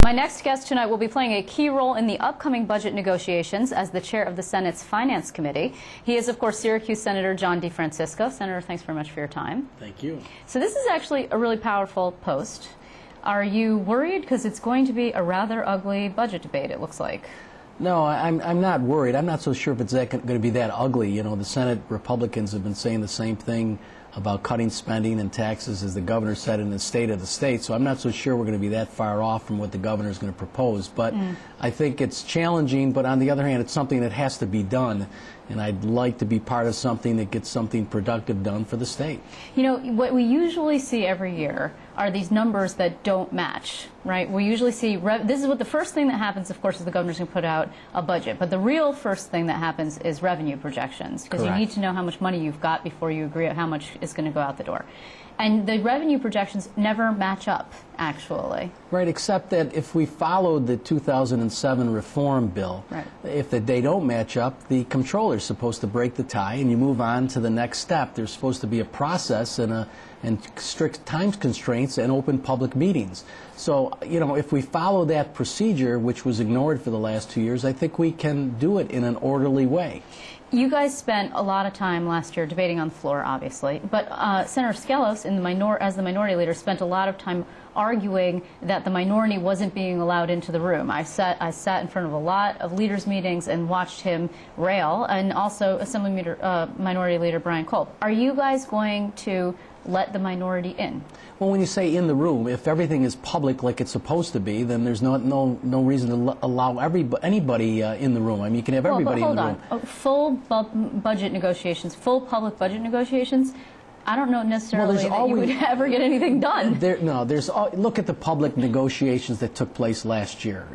My next guest tonight will be playing a key role in the upcoming budget negotiations as the chair of the Senate's Finance Committee. He is, of course, Syracuse Senator John DeFrancisco. Senator, thanks very much for your time. Thank you. So this is actually a really powerful post. Are you worried? Because it's going to be a rather ugly budget debate, it looks like. No, I'm not worried. I'm not so sure if it's going to be that ugly. You know, the Senate Republicans have been saying the same thing about cutting spending and taxes as the governor said in the State of the State. So I'm not so sure we're going to be that far off from what the governor is going to propose. But I think it's challenging, but on the other hand, it's something that has to be done. And I'd like to be part of something that gets something productive done for the state. You know, what we usually see every year are these numbers that don't match, right? We usually see, this is what the first thing that happens, of course, is the governor's going to put out a budget. But the real first thing that happens is revenue projections, because you need to know how much money you've got before you agree on how much is going to go out the door. And the revenue projections never match up, actually. Right, except that if we followed the 2007 reform bill, if they don't match up, the comptroller is supposed to break the tie and you move on to the next step. There's supposed to be a process and strict time constraints and open public meetings. So, you know, if we follow that procedure, which was ignored for the last 2 years, I think we can do it in an orderly way. You guys spent a lot of time last year debating on the floor, obviously, but Senator Skelos, as the minority leader, spent a lot of time arguing that the minority wasn't being allowed into the room. I sat in front of a lot of leaders' meetings and watched him rail, and also Minority Leader Brian Kulp. Are you guys going to let the minority in? Well, when you say in the room, if everything is public like it's supposed to be, then there's no reason to allow anybody in the room. I mean, you can have everybody in the room. Hold on. Full budget negotiations, full public budget negotiations, I don't know necessarily that you would ever get anything done. Look at the public negotiations that took place last year.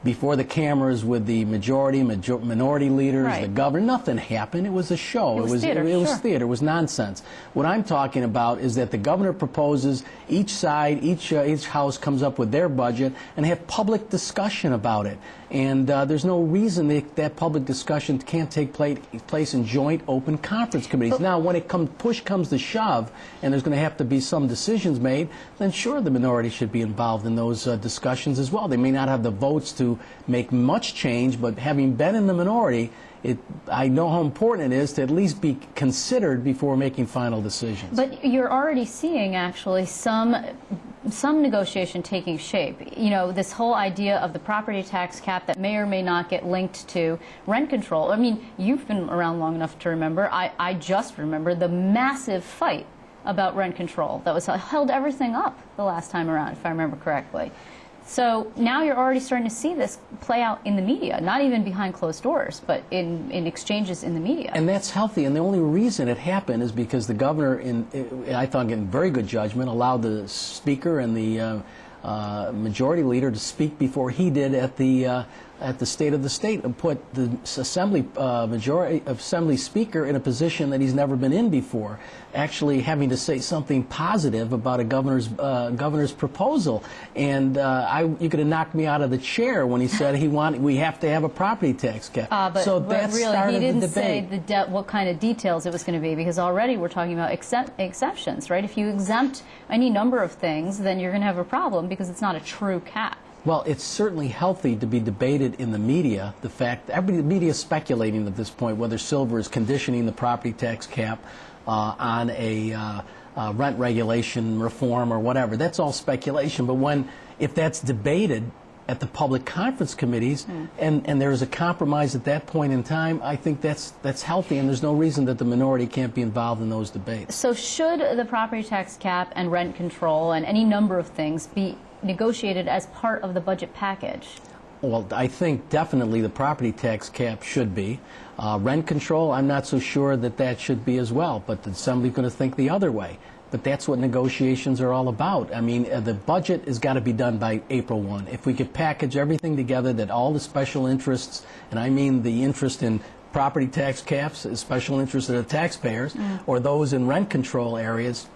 Before the cameras with the minority leaders, the governor, nothing happened. It was a show. It was theater. It was nonsense. What I'm talking about is that the governor proposes, each side, each house comes up with their budget, and have public discussion about it. And there's no reason that public discussion can't take place in joint open conference committees. Now, when push comes to shove, and there's going to have to be some decisions made, then sure, the minority should be involved in those discussions as well. They may not have the votes to make much change, but having been in the minority, I know how important it is to at least be considered before making final decisions. But you're already seeing, actually, some negotiation taking shape. You know, this whole idea of the property tax cap that may or may not get linked to rent control. I mean, you've been around long enough to remember. I just remember the massive fight about rent control that held everything up the last time around, if I remember correctly. So now you're already starting to see this play out in the media, not even behind closed doors, but in exchanges in the media. And that's healthy. And the only reason it happened is because the governor, I thought in very good judgment, allowed the speaker and the majority leader to speak before he did at the State of the State, and put the Assembly Speaker in a position that he's never been in before, actually having to say something positive about a governor's proposal. And you could have knocked me out of the chair when he said we have to have a property tax cap. But that really, started he didn't the debate. say what kind of details it was going to be, because already we're talking about exceptions, right? If you exempt any number of things, then you're going to have a problem because it's not a true cap. Well, it's certainly healthy to be debated in the media. The fact the media is speculating at this point whether Silver is conditioning the property tax cap on a rent regulation reform or whatever. That's all speculation. But if that's debated at the public conference committees and there is a compromise at that point in time, I think that's healthy, and there's no reason that the minority can't be involved in those debates. So should the property tax cap and rent control and any number of things be negotiated as part of the budget package? Well, I think definitely the property tax cap should be. Rent control, I'm not so sure that should be as well, but the Assembly's going to think the other way. But that's what negotiations are all about. I mean, the budget has got to be done by April 1. If we could package everything together, that all the special interests, and I mean the interest in property tax caps, special interest of the taxpayers, or those in rent control areas,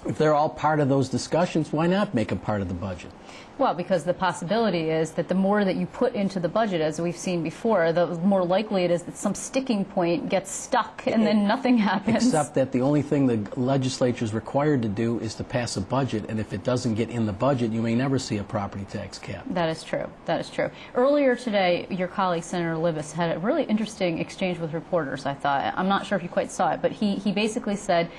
If they're all part of those discussions, why not make them part of the budget? Well, because the possibility is that the more that you put into the budget, as we've seen before, the more likely it is that some sticking point gets stuck and then nothing happens. Except that the only thing the legislature is required to do is to pass a budget, and if it doesn't get in the budget, you may never see a property tax cap. That is true. That is true. Earlier today, your colleague, Senator Libous, had a really interesting exchange with reporters, I thought. I'm not sure if you quite saw it, but he basically said,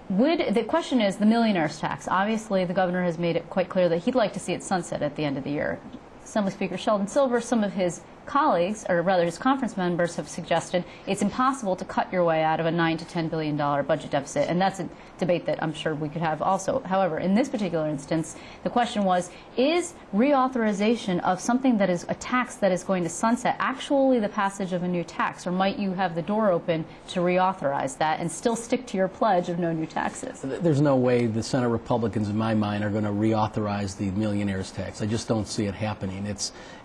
the question is the millionaire's tax. Obviously, the governor has made it quite clear that he'd like to see it sunset at the end of the year. Assembly Speaker Sheldon Silver, some of his colleagues, or rather his conference members, have suggested it's impossible to cut your way out of a $9 to $10 billion budget deficit, and that's a debate that I'm sure we could have also. However, in this particular instance, the question was, is reauthorization of something that is a tax that is going to sunset actually the passage of a new tax, or might you have the door open to reauthorize that and still stick to your pledge of no new taxes? There's no way the Senate Republicans, in my mind, are going to reauthorize the millionaire's tax. I just don't see it happening.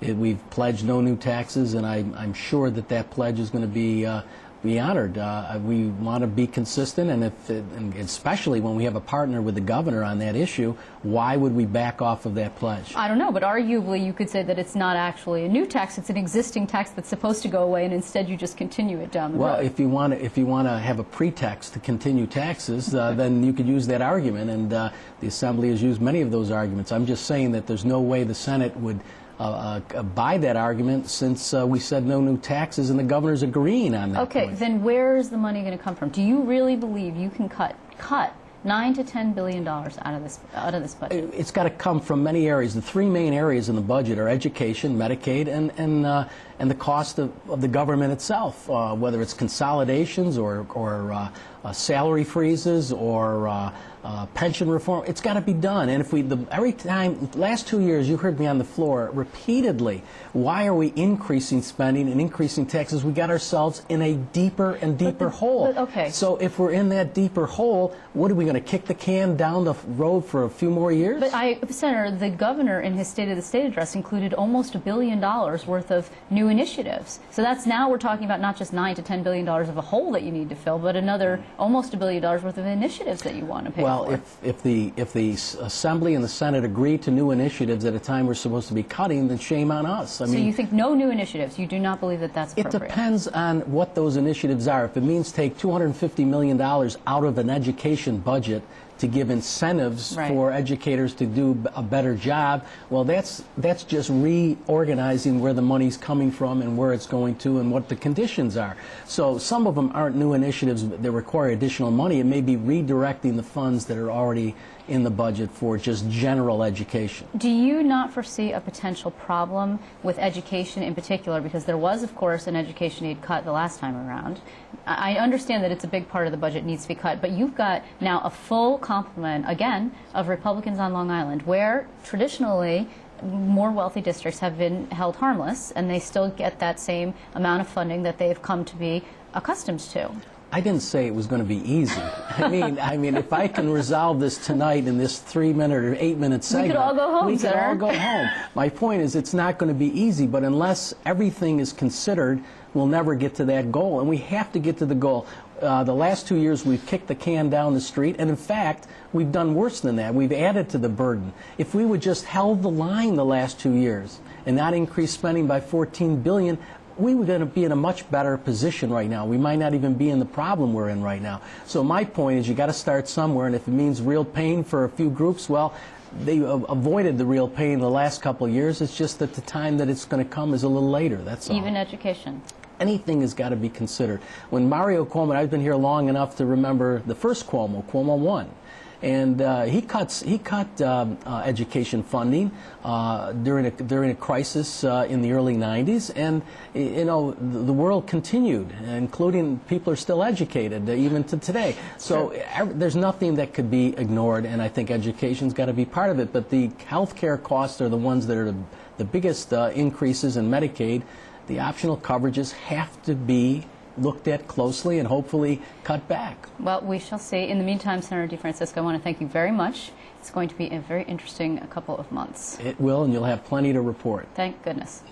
We've pledged no new taxes, and I'm sure that that pledge is going to be honored. We want to be consistent, and especially when we have a partner with the governor on that issue, why would we back off of that pledge? I don't know, but arguably you could say that it's not actually a new tax, it's an existing tax that's supposed to go away, and instead you just continue it down the road. Well, if you want to have a pretext to continue taxes, then you could use that argument, and the Assembly has used many of those arguments. I'm just saying that there's no way the Senate would buy that argument, since we said no new taxes and the governor's agreeing on that point. Then where is the money going to come from? Do you really believe you can cut $9 to $10 billion out of this budget? It's got to come from many areas. The three main areas in the budget are education, Medicaid, and the cost of the government itself, whether it's consolidations or salary freezes or pension reform. It's got to be done. And if every time, last 2 years, you heard me on the floor repeatedly, why are we increasing spending and increasing taxes? We got ourselves in a deeper and deeper hole. Okay. So if we're in that deeper hole, what are we going to kick the can down the road for a few more years? But Senator, the governor in his State of the State address included almost $1 billion worth of new initiatives. So now we're talking about not just $9 to $10 billion of a hole that you need to fill, but another almost $1 billion worth of initiatives that you want to pay for. Well, if the Assembly and the Senate agree to new initiatives at a time we're supposed to be cutting, then shame on us. So you think no new initiatives? You do not believe that that's appropriate? It depends on what those initiatives are. If it means take $250 million out of an education budget to give incentives for educators to do a better job, well, that's just reorganizing where the money's coming from and where it's going to and what the conditions are. So some of them aren't new initiatives that require additional money. It may be redirecting the funds that are already in the budget for just general education. Do you not foresee a potential problem with education in particular? Because there was, of course, an education aid cut the last time around. I understand that it's a big part of the budget needs to be cut, but you've got now a full complement, again, of Republicans on Long Island, where traditionally more wealthy districts have been held harmless, and they still get that same amount of funding that they've come to be accustomed to. I didn't say it was going to be easy. I mean, if I can resolve this tonight in this 3-minute or 8-minute segment, we could all go home, we could all go home. My point is, it's not going to be easy, but unless everything is considered, we'll never get to that goal, and we have to get to the goal. The last 2 years, we've kicked the can down the street, and in fact, we've done worse than that. We've added to the burden. If we would just held the line the last 2 years and not increase spending by $14 billion, we were going to be in a much better position right now. We might not even be in the problem we're in right now. So my point is, you got to start somewhere, and if it means real pain for a few groups, well, they avoided the real pain the last couple of years. It's just that the time that it's going to come is a little later. That's all. Even education. Anything has got to be considered. When Mario Cuomo, I've been here long enough to remember the first Cuomo 1, and he cut education funding during a crisis in the early 90s, and the world continued, including people are still educated even to today. So there's nothing that could be ignored, and I think education's got to be part of it. But the health care costs are the ones that are the biggest increases in Medicaid. The optional coverages have to be looked at closely and hopefully cut back. Well, we shall see. In the meantime, Senator DeFrancisco, I want to thank you very much. It's going to be a very interesting couple of months. It will, and you'll have plenty to report. Thank goodness.